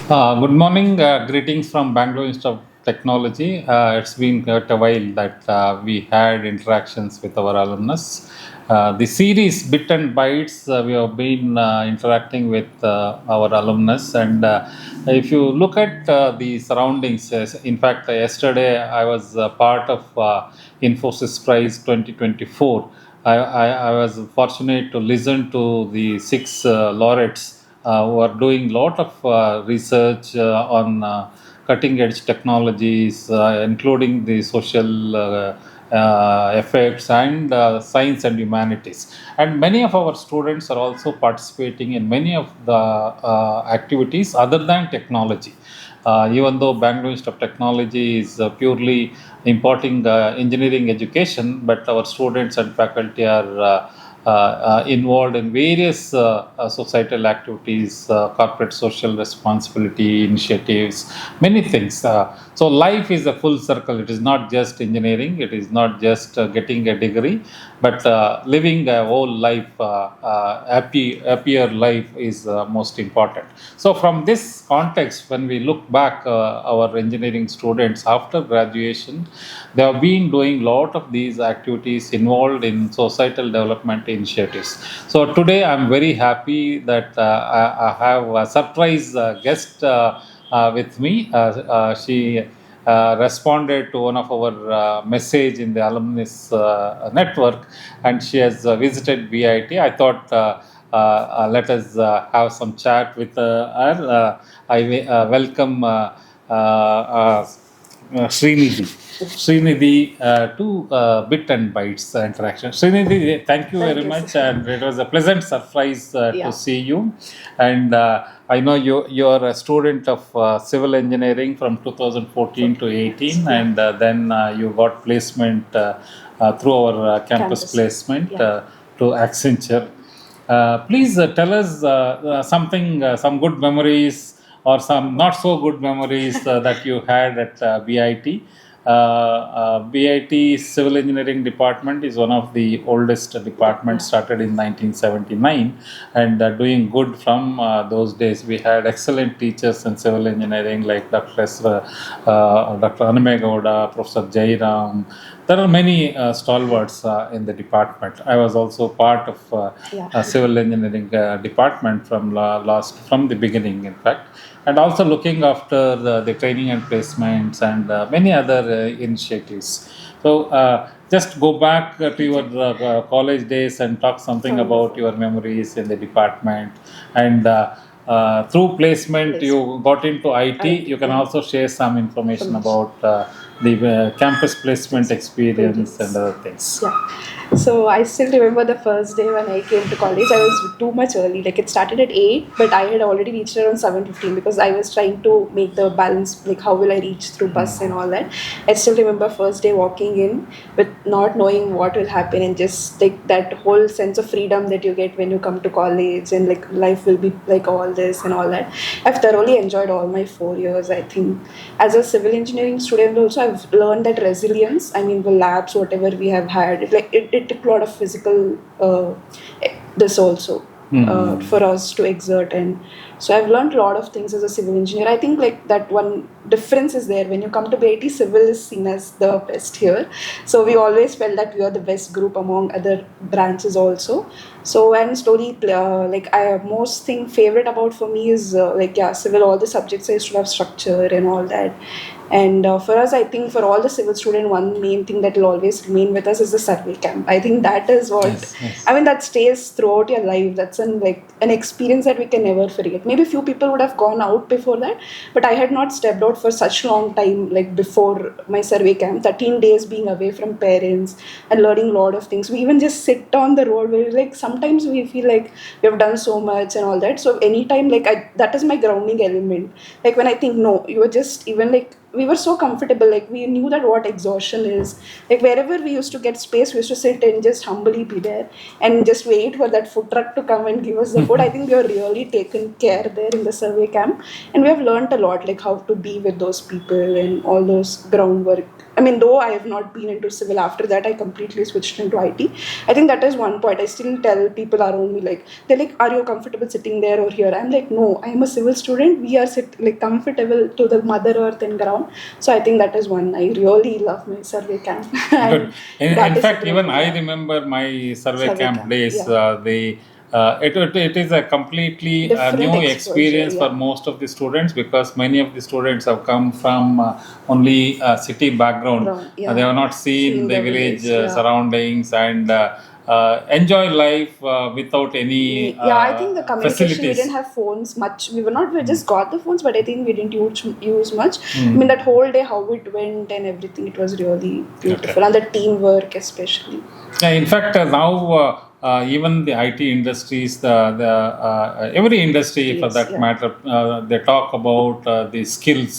Good morning. Greetings from Bangalore Institute of Technology. It's been quite a while that we had interactions with our alumnus. The series Bit and Bytes, we have been interacting with our alumnus. And if you look at the surroundings, in fact, yesterday I was part of Infosys Prize 2024. I was fortunate to listen to the six laureates who are doing a lot of research on cutting edge technologies, including the social effects and science and humanities. And many of our students are also participating in many of the activities other than technology. Even though Bangalore Institute of Technology is purely imparting engineering education, but our students and faculty are involved in various societal activities, corporate social responsibility initiatives, many things. So life is a full circle. It is not just engineering. It is not just getting a degree, but living a whole life, happier life is most important. So from this context, when we look back, our engineering students after graduation, they have been doing a lot of these activities involved in societal development initiatives. So today I'm very happy that I have a surprise guest with me. She responded to one of our message in the alumnus network, and she has visited BIT. I thought let us have some chat with her. I welcome Srinidhi. Srinidhi to Bit and Bytes interaction. Srinidhi, thank you Thank very you, much, sir. and it was a pleasant surprise to Yeah. see you. And I know you are a student of civil engineering from 2014 to 18, Yeah. and then you got placement through our campus Campus. placement Yeah. to Accenture. Please tell us something, some good memories or some not so good memories that you had at BIT. BIT Civil Engineering Department is one of the oldest departments, Yeah. started in 1979, and doing good from those days. We had excellent teachers in civil engineering like Dr. Anime Gowda, Professor Jairam. There are many stalwarts in the department. I was also part of Yeah. civil engineering department from the beginning, in fact, and also looking after the training and placements and many other initiatives. So just go back to your college days and talk something about Wonderful. your memories in the department. And through placement, Yes. you got into IT. IT. You can Yeah. also share some information From about the campus placement experience and experience. other things. Yeah. So I still remember the first day when I came to college. I was too much early. Like it started at 8, but I had already reached around 7:15 because I was trying to make the balance. Like how will I reach through bus and all that. I still remember first day walking in with not knowing what will happen and just like that whole sense of freedom that you get when you come to college and like life will be like all this and all that. I've thoroughly enjoyed all my 4 years. I think as a civil engineering student also I've learned that resilience. I mean the labs whatever we have had it took a lot of physical this also Hmm. for us to exert, and so I've learned a lot of things as a civil engineer. I think like that one difference is there when you come to BIT. Civil is seen as the best here, so we always felt that we are the best group among other branches also. So and slowly like I most thing favorite about for me is like yeah, civil, all the subjects I used to have structure and all that. And for us, I think for all the civil student, one main thing that will always remain with us is the survey camp. I think that is what, Yes, yes. I mean, that stays throughout your life. That's an experience that we can never forget. Maybe few people would have gone out before that, but I had not stepped out for such long time like before my survey camp. 13 days being away from parents and learning a lot of things. We even just sit on the road where like sometimes we feel like we have done so much and all that. So anytime like that is my grounding element. Like when I think no, you were just even like we were so comfortable, like we knew that what exhaustion is. Like wherever we used to get space, we used to sit and just humbly be there and just wait for that food truck to come and give us the food. I think we are really taken care there in the survey camp, and we have learned a lot, like how to be with those people and all those groundwork I mean, though I have not been into civil after that, I completely switched into IT. I think that is one point. I still tell people around me, like, they're like, are you comfortable sitting there or here? I'm like, no, I am a civil student. We are like comfortable to the mother earth and ground. So I think that is one. I really love my survey camp. Good. And In that is fact, it even really, I yeah. remember my survey Survey camp camp, days. yeah. It is a completely Different new exposure, experience for yeah. most of the students, because many of the students have come from only city background. Ground, They yeah. have not seen Seeing the the village village, yeah. surroundings, and enjoy life without any Yeah, I think the communication, we didn't facilities. have phones much. We just got the phones, but I think we didn't use much. I Mm. mean, that whole day, how it went and everything, it was really Okay. beautiful. And the teamwork, especially. Yeah, in fact, now even the IT industries, every industry for Yes, that yeah. matter, they talk about the skills,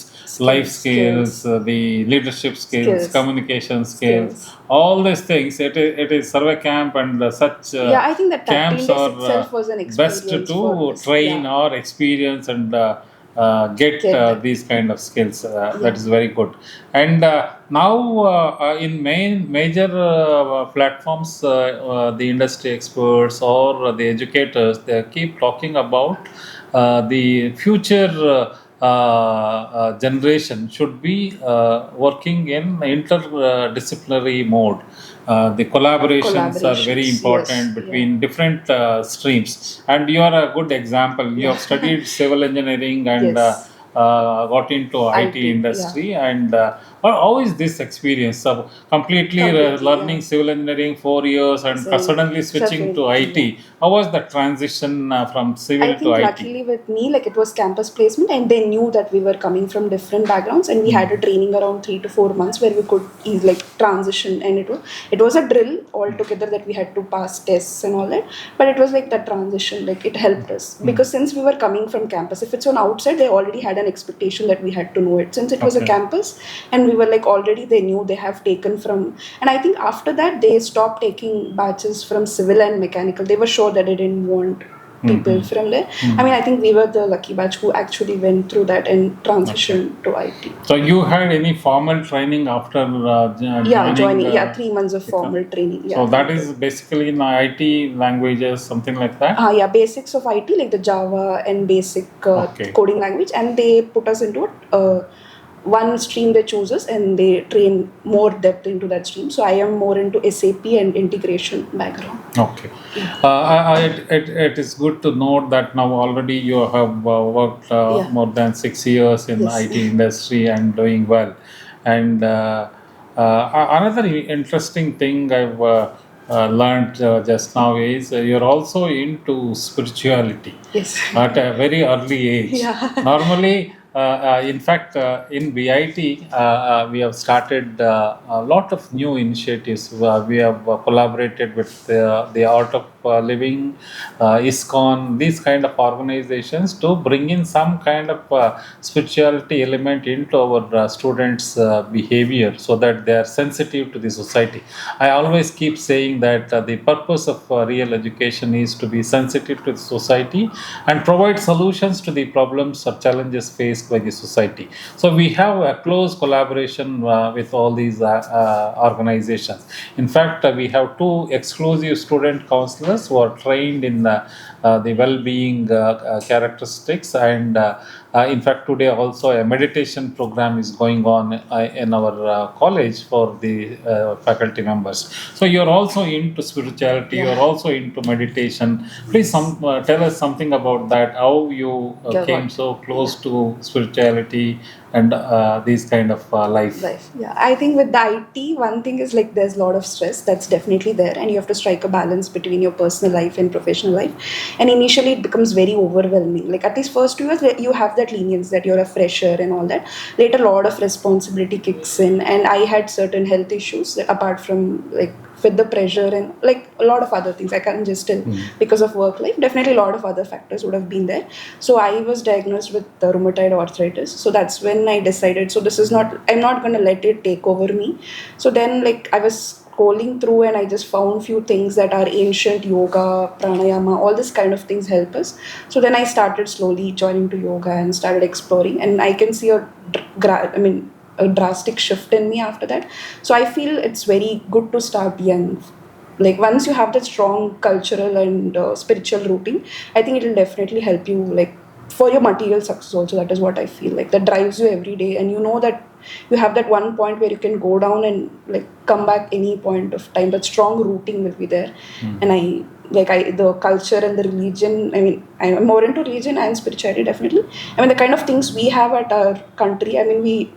life skills, Skills, the leadership skills, skills, communication skills, skills. all these things. It is survey camp, and such Yeah, I think that 13 camps days are itself was an best experience for to this. train Yeah, or experience and get get that. these kind of skills. That Yeah. is very good. And now in major platforms, the industry experts or the educators, they keep talking about the future generation should be working in interdisciplinary mode. The collaborations are very Collaborations, yes, important yeah. between different streams, and you are a good example. You Yeah. have studied civil engineering and Yes. got into IT IT, yeah. industry. And how is this experience? So completely Completely, yeah. learning civil engineering 4 years and Saying suddenly switching to definitely, yeah. IT. How was the transition from I civil to think IT? luckily with me, like it was campus placement, and they knew that we were coming from different backgrounds, and we had a training around 3 to 4 months where we could like transition, and it was a drill altogether that we had to pass tests and all that, but it was like that transition, like it helped us because since we were coming from campus, if it's on outside, they already had an expectation that we had to know it. Since it was a Okay. campus, and we were like already they knew they have taken from, and I think after that they stopped taking batches from civil and mechanical. They were sure that they didn't want people from there. I mean, I think we were the lucky batch who actually went through that and Okay. transitioned to IT. So you had any formal training after Yeah, joining? joining. Yeah, 3 months of the com- formal training. Yeah, So that we is did. basically in IT languages, something like that. Yeah, basics of IT, like the Java and basic Okay. coding language, and they put us into one stream they choose us, and they train more depth into that stream. So I am more into SAP and integration background. Okay. It is good to note that now already you have worked Yeah. more than 6 years in Yes. IT industry and doing well. And another interesting thing I've learned just now is you're also into spirituality Yes. at a very early age. Yeah. Normally, in fact, in BIT, we have started a lot of new initiatives. We have collaborated with the Art of Living, ISKCON, these kind of organizations to bring in some kind of spirituality element into our students' behavior so that they are sensitive to the society. I always keep saying that the purpose of real education is to be sensitive to the society and provide solutions to the problems or challenges faced by the society. So we have a close collaboration with all these organizations. In fact, we have two exclusive student counselors who are trained in the well-being characteristics, and in fact today also a meditation program is going on in our college for the faculty members. So you're also into spirituality, you're Yeah. also into meditation. Please tell us something about that, how you Yeah, came what? so close to spirituality and these kind of life. Life. Yeah, I think with the IT, one thing is like there's a lot of stress that's definitely there, and you have to strike a balance between your personal life and professional life. And initially, it becomes very overwhelming. Like at least first 2 years, you have that lenience that you're a fresher and all that. Later, a lot of responsibility kicks in, and I had certain health issues that apart from like with the pressure and like a lot of other things. I can't just tell because of work life. Definitely, a lot of other factors would have been there. So I was diagnosed with rheumatoid arthritis. So that's when I decided. So this is not. I'm not going to let it take over me. So then, like I was scrolling through and I just found few things that are ancient yoga, pranayama, all this kind of things help us. So then I started slowly joining to yoga and started exploring, and I can see a a drastic shift in me after that. So I feel it's very good to start young. Like once you have that strong cultural and spiritual rooting, I think it will definitely help you like for your material success also. That is what I feel like, that drives you every day, and you know that you have that one point where you can go down and like come back any point of time. That strong rooting will be there. And I the culture and the religion, I mean, I'm more into religion and spirituality definitely. I mean, the kind of things we have at our country, I mean, we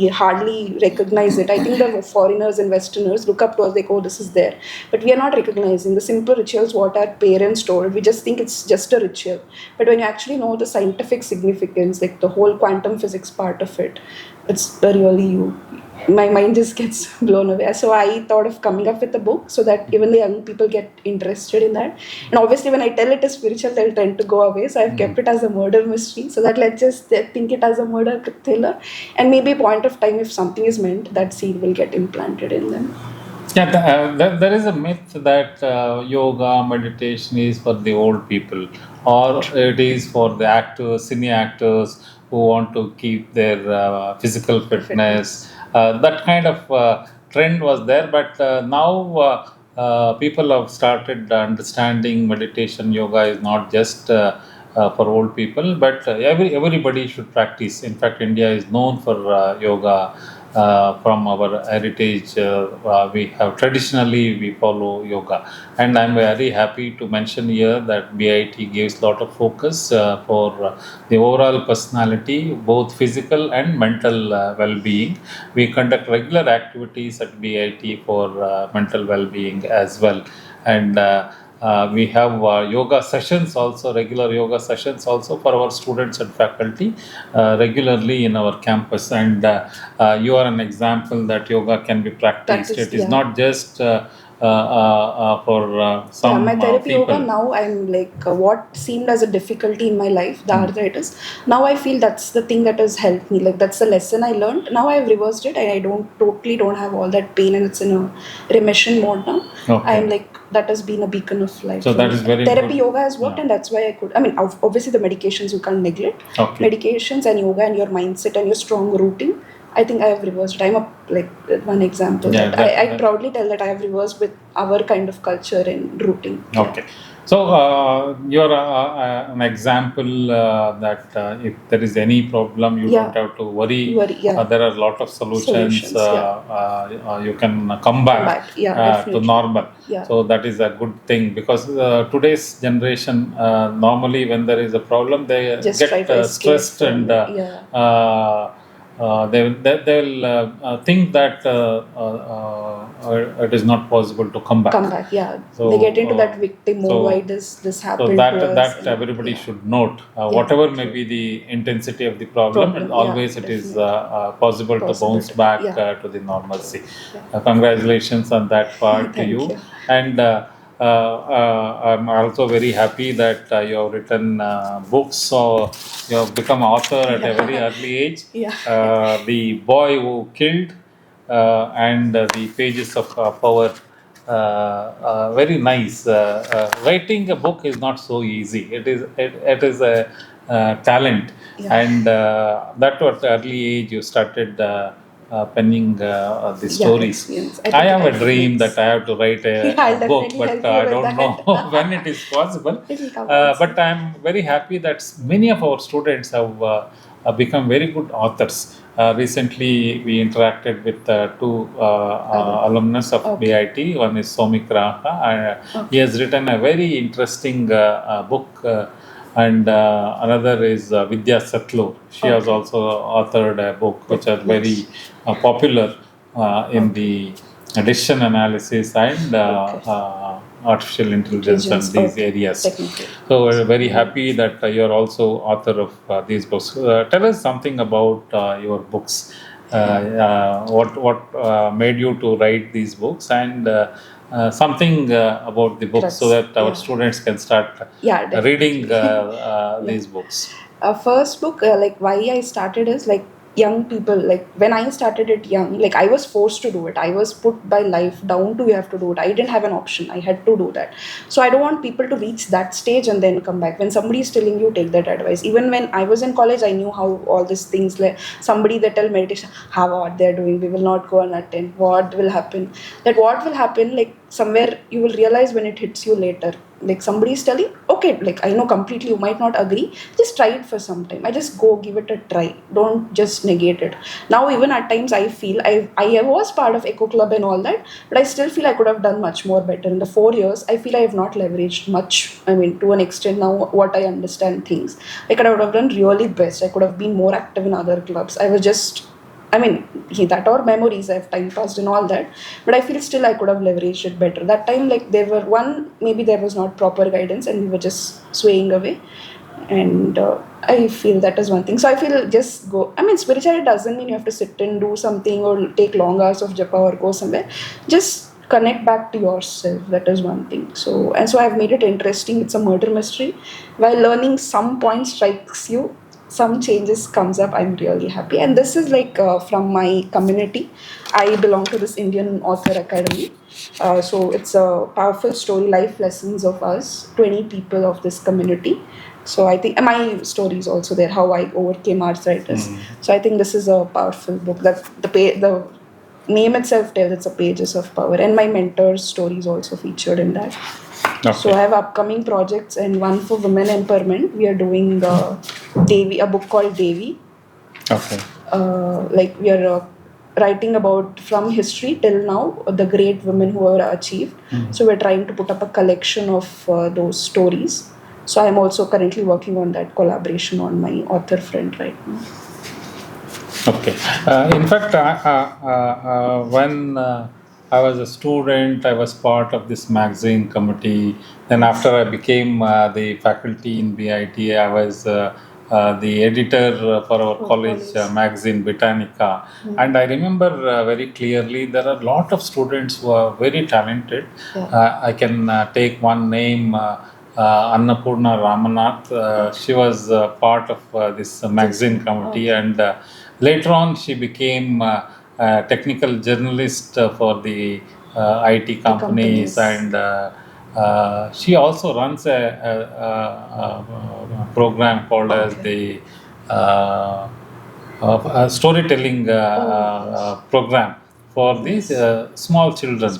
hardly recognize it. I think the foreigners and westerners look up to us like, oh, this is there, but we are not recognizing the simple rituals what our parents told. We just think it's just a ritual, but when you actually know the scientific significance, like the whole quantum physics part of it, it's really you, my mind just gets blown away. So I thought of coming up with a book so that even the young people get interested in that. And obviously, when I tell it is spiritual, they'll tend to go away. So I've kept it as a murder mystery, so that let's just think it as a murder thriller. And maybe a point of time, if something is meant, that seed will get implanted in them. Yeah, there is a myth that yoga, meditation is for the old people, or it is for the actors, cine actors who want to keep their physical fitness. That kind of trend was there, but now people have started understanding meditation, yoga is not just for old people, but everybody should practice. In fact, India is known for yoga. From our heritage, we have traditionally we follow yoga, and I'm very happy to mention here that BIT gives a lot of focus for the overall personality, both physical and mental well-being. We conduct regular activities at BIT for mental well-being as well, and we have yoga sessions also, regular yoga sessions also for our students and faculty regularly in our campus. And you are an example that yoga can be practiced. It is not just for some my therapy people. yoga now, I'm like what seemed as a difficulty in my life, the arthritis, now I feel that's the thing that has helped me. Like that's the lesson I learned. Now I've reversed it, and I don't have all that pain, and it's in a remission mode now. I'm like, that has been a beacon of life. So that is very therapy good. Yoga has worked, and that's why I could. I mean, obviously the medications you can't neglect. Medications and yoga and your mindset and your strong rooting, I think I have reversed. I'm like one example. That I proudly tell that I have reversed with our kind of culture and rooting. Okay. So you're an example that if there is any problem, you don't have to worry. There are a lot of solutions. You can come back to normal. So that is a good thing, because today's generation, normally when there is a problem, they just get stressed and they'll think that it is not possible to come back. So they get into that victim mode. Why does this happen? So that everybody should note. Whatever may be the intensity of the problem, and always it is possible to bounce back to the normalcy. Congratulations on that part to you. And I'm also very happy that you have written books, so you have become author at a very early age. The Boy Who Killed and The Pages of Power. Very nice. Writing a book is not so easy. It is a talent, and that at early age you started penning the stories. I have a dream that I have to write a book, but I don't know when it is possible. But I am very happy that many of our students have become very good authors. Recently, we interacted with two alumnus of BIT. One is Somik Raha, and he has written a very interesting book. And another is Vidya Satlur. She has also authored a book which is very popular in the decision analysis and artificial intelligence and these areas. So we're very happy that you're also author of these books. Tell us something about your books. What made you to write these books, and something about the books, so that our students can start reading these books. First book, like why I started is like young people, like when I started it young, like I was forced to do it. I was put by life down to you have to do it. I didn't have an option. I had to do that. So I don't want people to reach that stage and then come back. When somebody is telling you, take that advice. Even when I was in college, I knew how all these things, like somebody that tell meditation, how what they're doing, we will not go and attend. What will happen? That what will happen, like somewhere you will realize when it hits you later. Like somebody is telling, okay, like I know completely you might not agree, just try it for some time. I just go give it a try. Don't just negate it. Now even at times I feel I was part of Eco Club and all that, but I still feel I could have done much more better. In the 4 years, I feel I have not leveraged much. I mean, to an extent now what I understand things. Like I would have done really best. I could have been more active in other clubs. I was just that or memories, I've time passed and all that, but I feel still I could have leveraged it better. That time, like maybe there was not proper guidance and we were just swaying away. And I feel that is one thing. So I feel just go. Spirituality doesn't mean you have to sit and do something or take long hours of japa or go somewhere. Just connect back to yourself. That is one thing. So I've made it interesting. It's a murder mystery. While learning, some point strikes you, some changes comes up. I'm really happy. And this is like from my community. I belong to this Indian Author Academy. So it's a powerful story, life lessons of us, 20 people of this community. So I think my story is also there, how I overcame arthritis. So I think this is a powerful book. That the name itself tells it's a pages of power. And my mentor's story is also featured in that. Okay. So I have upcoming projects, and one for women empowerment. We are doing a book called Devi. Okay. Like we are writing about from history till now the great women who are achieved. So we're trying to put up a collection of those stories. So I'm also currently working on that collaboration on my author friend right now. Okay. In fact, when I was a student, I was part of this magazine committee. Then after I became the faculty in BYTE, I was the editor for our college magazine Britannica. And I remember very clearly there are a lot of students who are very talented. I can take one name, Annapurna Ramanath. She was part of this magazine committee, and later on she became a technical journalist for the IT companies, and she also runs a program called as the storytelling program for these small children.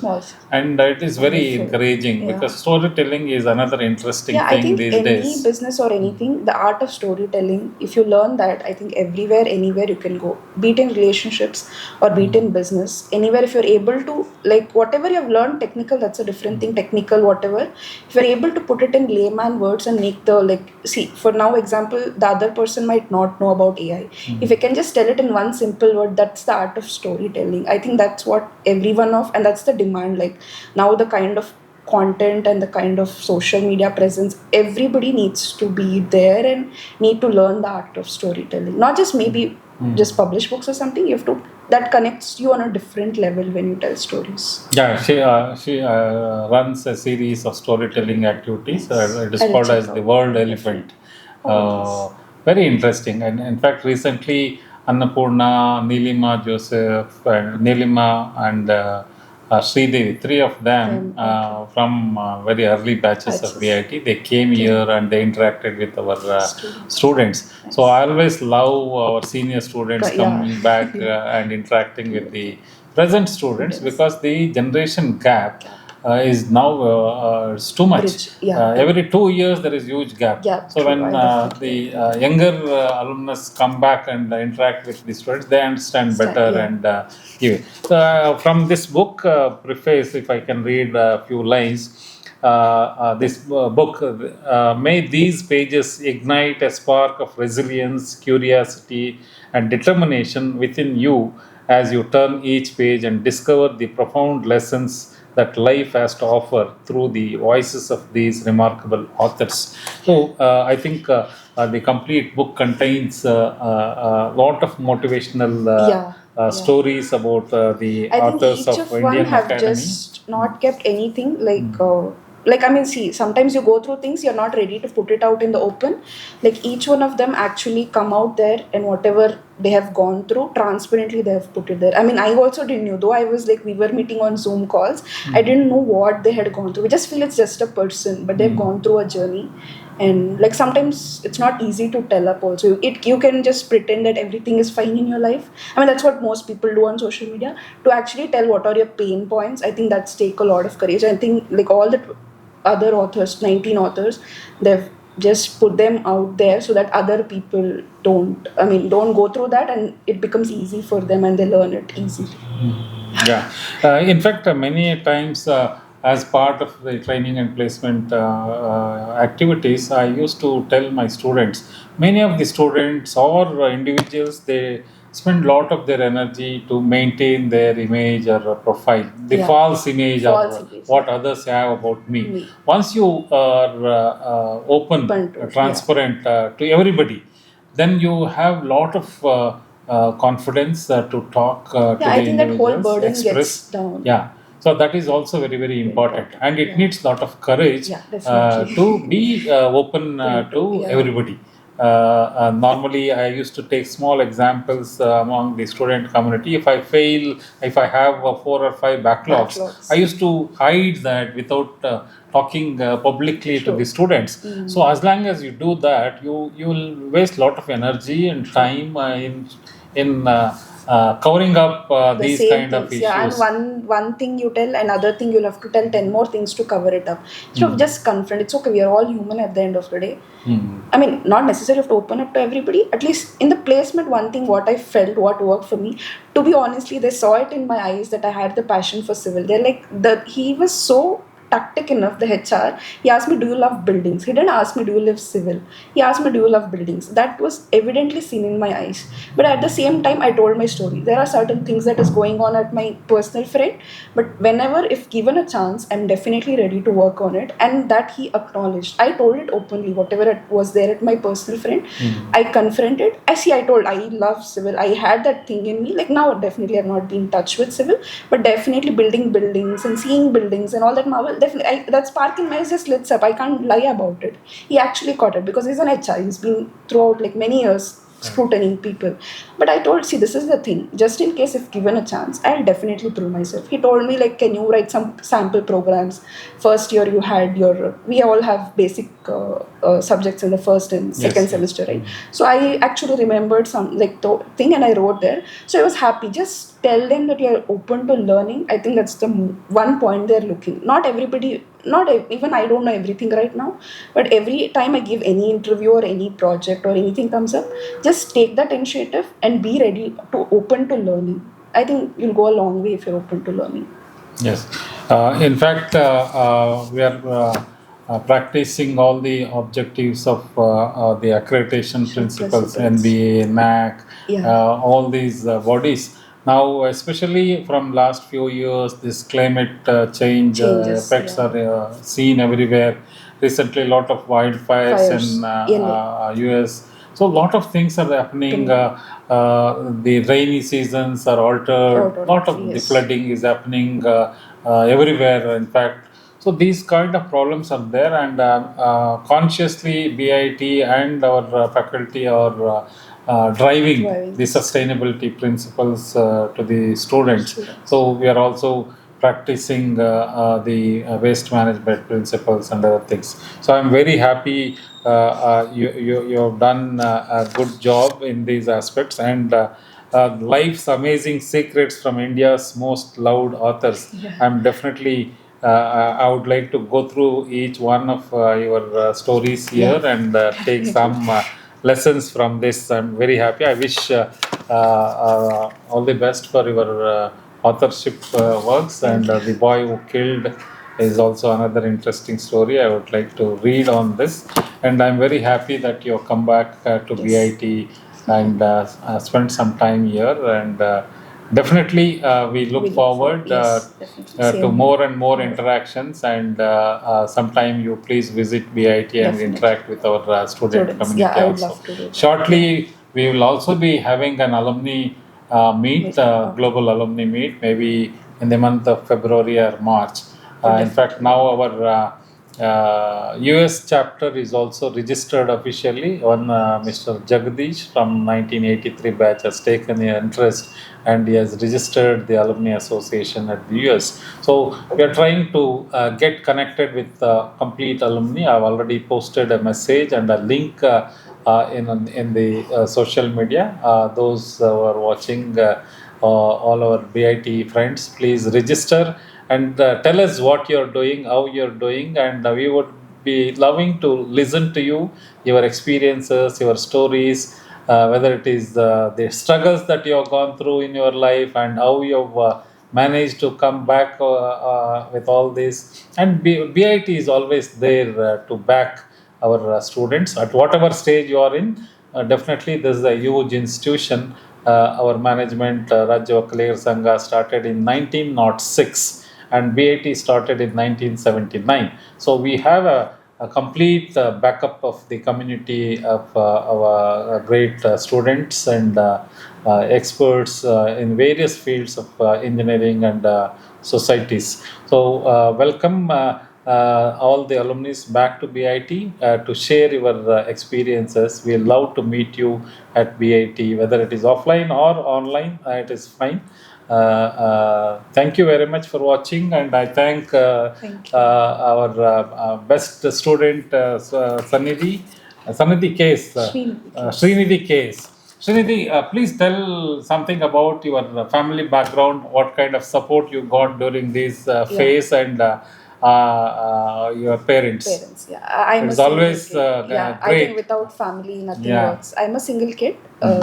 And it is very encouraging because storytelling is another interesting thing these days. Any business or anything, the art of storytelling, if you learn that, I think everywhere, anywhere you can go, be it in relationships or be it in business, anywhere. If you're able to, like whatever you have learned technical, that's a different thing, technical whatever, if you're able to put it in layman words and make for now example, the other person might not know about AI. If you can just tell it in one simple word, that's the art of storytelling. I think that's what everyone and that's the demand. Like now the kind of content and the kind of social media presence, everybody needs to be there and need to learn the art of storytelling. Not just maybe just publish books or something. You have to, that connects you on a different level when you tell stories. Yeah, she runs a series of storytelling activities. It is called as the World Elephant. Very interesting. And in fact, recently Annapurna, Neelima Joseph, Neelima and SRINIDHI, three of them from very early batches of BYTE, they came here and they interacted with our students. So I always love our senior students coming back and interacting with the present students, because the generation gap is now it's too much. Every 2 years there is huge gap. So when the younger alumnus come back and interact with the students, they understand better and give it. So from this book preface, if I can read a few lines, this book, may these pages ignite a spark of resilience, curiosity and determination within you as you turn each page and discover the profound lessons that life has to offer through the voices of these remarkable authors. So I think the complete book contains a lot of motivational stories about the authors of Indian Academy. Have just not kept anything see, sometimes you go through things, you're not ready to put it out in the open. Like each one of them actually come out there, and whatever they have gone through, transparently they have put it there. I mean, I also didn't know, though I was like, we were meeting on Zoom calls, I didn't know what they had gone through. We just feel it's just a person, but they've gone through a journey. And like sometimes it's not easy to tell up also. You can just pretend that everything is fine in your life. I mean, that's what most people do on social media. To actually tell what are your pain points, I think that's take a lot of courage. I think like all the other authors, 19 authors, they've just put them out there so that other people don't go through that, and it becomes easy for them and they learn it easily. Yeah. In fact, many times as part of the training and placement activities, I used to tell my students, many of the students or individuals, they spend a lot of their energy to maintain their image or profile, the Yeah. false image False or image. what others have about me. Me. Once you are open, Open to it, transparent to everybody, then you have lot of confidence to talk to Yeah, the I think that whole individuals, burden express. gets down. Yeah, so that is also very very important, and it Yeah. needs lot of courage Yeah, definitely. to be open to Yeah. everybody. Normally, I used to take small examples among the student community. If I fail, if I have 4 or 5 backlogs, I used to hide that without talking publicly to the students. So as long as you do that, you will waste a lot of energy and time in covering up The these same kind of things, issues. yeah. And one thing you tell, another thing you'll have to tell 10 more things to cover it up. Instead of just confront, it's okay. We are all human at the end of the day. I mean, not necessarily have to open up to everybody. At least in the placement, one thing what I felt, what worked for me, to be honestly, they saw it in my eyes that I had the passion for civil. They're like, he was so tactic enough, the HR. He asked me, do you love buildings? He didn't ask me, do you live civil? He asked me, do you love buildings? That was evidently seen in my eyes. But at the same time, I told my story. There are certain things that is going on at my personal front, but whenever, if given a chance, I'm definitely ready to work on it. And that he acknowledged. I told it openly, whatever it was there at my personal front. I confronted. I told, I love civil. I had that thing in me. Like now, definitely I've not been in touch with civil, but definitely building buildings and seeing buildings and all that marvel, definitely that spark in my eyes just lit up. I can't lie about it. He actually caught it because he's an HR. He's been throughout like many years scrutinizing people. But I told, see, this is the thing. Just in case if given a chance, I'll definitely prove myself. He told me like, can you write some sample programs? First year you had we all have basic subjects in the first and second semester, right? So I actually remembered some like thing and I wrote there. So I was happy. Just tell them that you're open to learning. I think that's the one point they're looking. Not everybody, even I don't know everything right now, but every time I give any interview or any project or anything comes up, just take that initiative and be ready to open to learning. I think you'll go a long way if you're open to learning. Yes. In fact, we are practicing all the objectives of the accreditation principles, NBA, NAC, all these bodies. Now, especially from last few years, this climate change effects are seen everywhere. Recently, a lot of wildfires in US. So, a lot of things are happening. The rainy seasons are altered. A lot of the flooding is happening everywhere. In fact, so these kind of problems are there, and consciously BIT and our faculty are driving the sustainability principles to the students. So we are also practicing the waste management principles and other things. So I'm very happy you have done a good job in these aspects, and life's amazing secrets from India's most loved authors. I'm definitely I would like to go through each one of your stories here and take some lessons from this. I'm very happy. I wish all the best for your authorship works, and The Boy Who Killed is also another interesting story. I would like to read on this, and I'm very happy that you come back to BIT and spend some time here, and definitely we look forward to more and more interactions, and sometime you please visit BIT and interact with our student community also. Shortly we will also be having an alumni meet, global alumni meet, maybe in the month of February or March. In fact, now our US chapter is also registered officially. One Mr. Jagdish from 1983 batch has taken an interest and he has registered the Alumni Association at the US. So we are trying to get connected with complete alumni. I've already posted a message and a link in the social media. Those who are watching, all our BITE friends, please register and tell us what you're doing, how you're doing, and we would be loving to listen to you, your experiences, your stories, whether it is the struggles that you have gone through in your life and how you've managed to come back with all this. And BIT is always there to back our students at whatever stage you are in. Definitely, this is a huge institution. Our management, Rajya Vakaligar Sangha, started in 1906 and BIT started in 1979. So we have a complete backup of the community of our great students and experts in various fields of engineering and societies. So welcome all the alumni back to BIT to share your experiences. We love to meet you at BIT, whether it is offline or online, it is fine. Thank you very much for watching, and I thank our best student Srinidhi Case, Srinidhi Case. Srinidhi, please tell something about your family background, what kind of support you got during this phase, and your parents. Yeah, I'm It's a single always kid. Yeah, I great. think without family, nothing Yeah. works. I'm a single kid,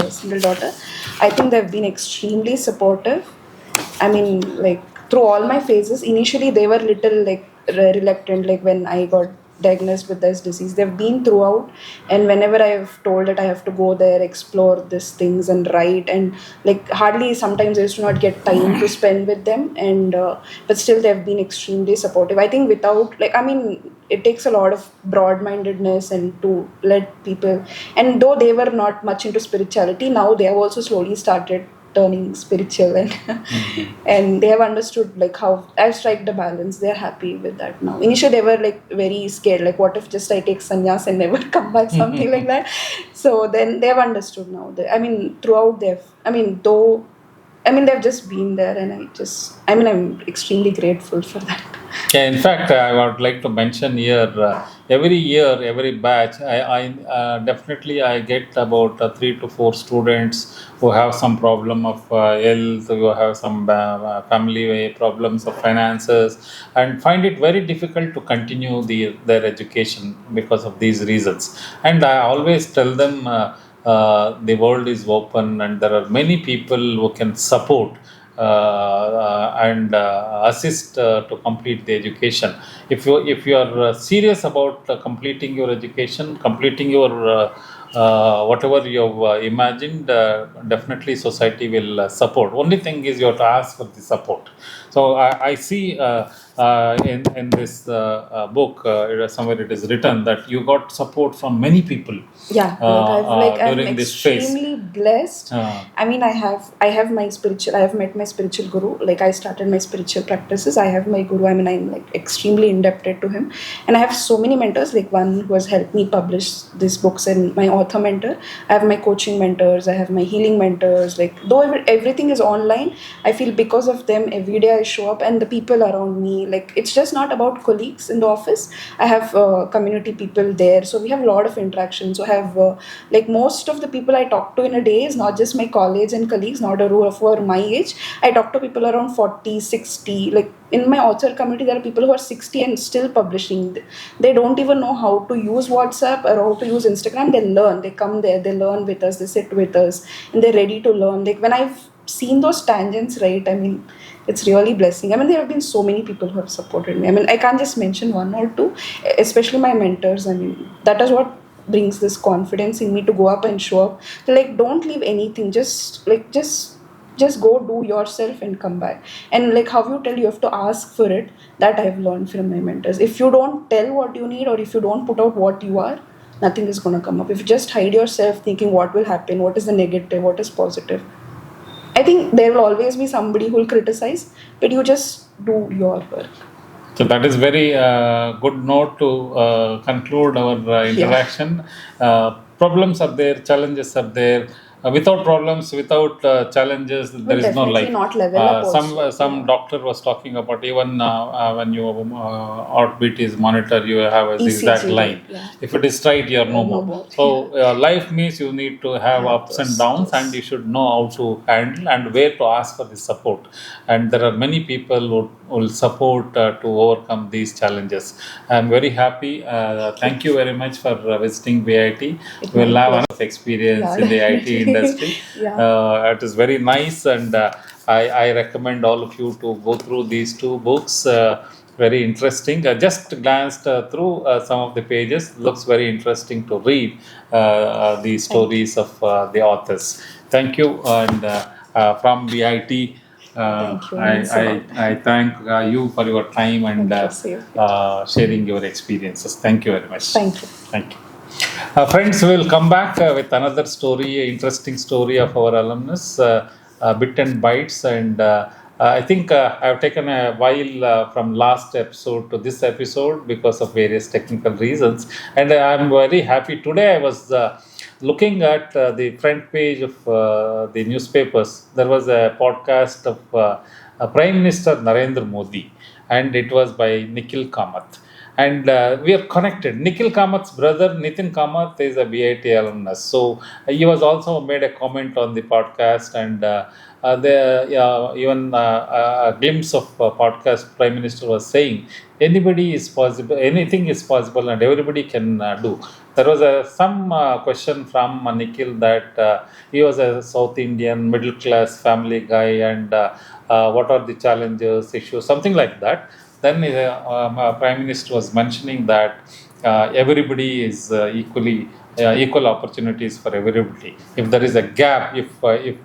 single daughter. I think they've been extremely supportive. I mean, like through all my phases, initially they were little like reluctant, like when I got diagnosed with this disease. They've been throughout, and whenever I've told that I have to go there, explore these things and write, and like hardly sometimes I used to not get time to spend with them, and but still they've been extremely supportive. I think without like, I mean, it takes a lot of broad-mindedness and to let people, and though they were not much into spirituality, now they have also slowly started turning spiritual, and and they have understood like how I've struck the balance. They're happy with that now. Initially they were like very scared, like what if just I take sannyas and never come back, something like that. So then they have understood now. I mean, throughout they've just been there, and I'm extremely grateful for that. Yeah, in fact, I would like to mention here every year, every batch, I definitely I get about 3 to 4 students who have some problem of health, who have some family problems of finances, and find it very difficult to continue their education because of these reasons. And I always tell them the world is open and there are many people who can support and assist to complete the education. If you are serious about completing your education, completing your whatever you have imagined, definitely society will support. Only thing is you have to ask for the support. So I see in this book somewhere it is written that you got support from many people. Yeah, I'm During this phase. extremely blessed. I mean, I have my spiritual. I have met my spiritual guru. Like I started my spiritual practices. I have my guru. I mean, I'm like extremely indebted to him, and I have so many mentors. Like one who has helped me publish these books, and my author mentor. I have my coaching mentors. I have my healing mentors. Like though everything is online, I feel because of them every day I show up, and the people around me. Like it's just not about colleagues in the office. I have community people there, so we have a lot of interaction. So I have like most of the people I talk to in a day is not just my college and colleagues, not a rule for my age. I talk to people around 40, 60. Like in my author community, there are people who are 60 and still publishing. They don't even know how to use WhatsApp or how to use Instagram. They learn. They come there. They learn with us. They sit with us, and they're ready to learn. Like when I've seen those tangents, right? I mean, it's really blessing. I mean, there have been so many people who have supported me. I mean, I can't just mention one or two, especially my mentors. I mean, that is what brings this confidence in me to go up and show up. Like, don't leave anything. Just go do yourself and come back. And like how you tell, you have to ask for it. That I've learned from my mentors. If you don't tell what you need, or if you don't put out what you are, nothing is going to come up. If you just hide yourself thinking what will happen, what is the negative, what is positive, I think there will always be somebody who will criticize, but you just do your work. So that is very good note to conclude our interaction. Problems are there, challenges are there. Without problems, without challenges, there Will is no definitely life. not level up also. Some Yeah. doctor was talking about even when your heartbeat is monitored, you have a zigzag ECG, line. right? Yeah. If it is straight, you are no No more. more. So Yeah. life means you need to have Have ups and those. downs, and Yes. you should know how to handle and where to ask for the support. And there are many people who will support to overcome these challenges. I am very happy. Thank you very much for visiting BIT. It's We my will have pleasure. another experience Yeah, in the IT definitely. industry. Yeah. It is very nice, and I recommend all of you to go through these two books. Very interesting. I just glanced through some of the pages. Looks very interesting to read the Thank you. stories of the authors. Thank you, and from BIT. Thank you. Means a lot. I thank you for your time and Thank you. Same. sharing your experiences. Thank you very much. Thank you. Thank you. Friends, we will come back with another story, interesting story of our alumnus, Bit and Bytes. And I think I've taken a while from last episode to this episode because of various technical reasons. And I'm very happy. Today I was looking at the front page of the newspapers. There was a podcast of Prime Minister Narendra Modi, and it was by Nikhil Kamath, and we are connected. Nikhil Kamath's brother Nitin Kamath is a BIT alumnus, so he was also made a comment on the podcast, and even a glimpse of podcast. Prime Minister was saying anybody is possible, anything is possible, and everybody can do. There was some question from Nikhil that he was a South Indian middle class family guy, and what are the challenges, issues, something like that. Then Prime Minister was mentioning that everybody is equal opportunities for everybody. If there is a gap, if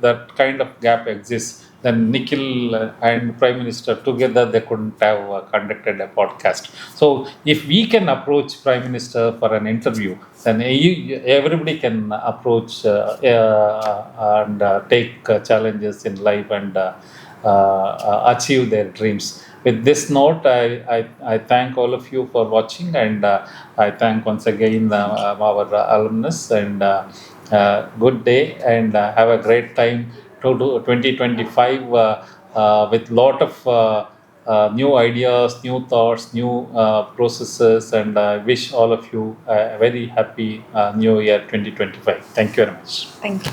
that kind of gap exists, then Nikhil and Prime Minister together they couldn't have conducted a podcast. So if we can approach Prime Minister for an interview, then everybody can approach and take challenges in life and achieve their dreams. With this note, I thank all of you for watching, and I thank once again our alumnus, and good day, and have a great time to do 2025 with lot of new ideas, new thoughts, new processes, and I wish all of you a very happy new year 2025. Thank you very much. Thank you.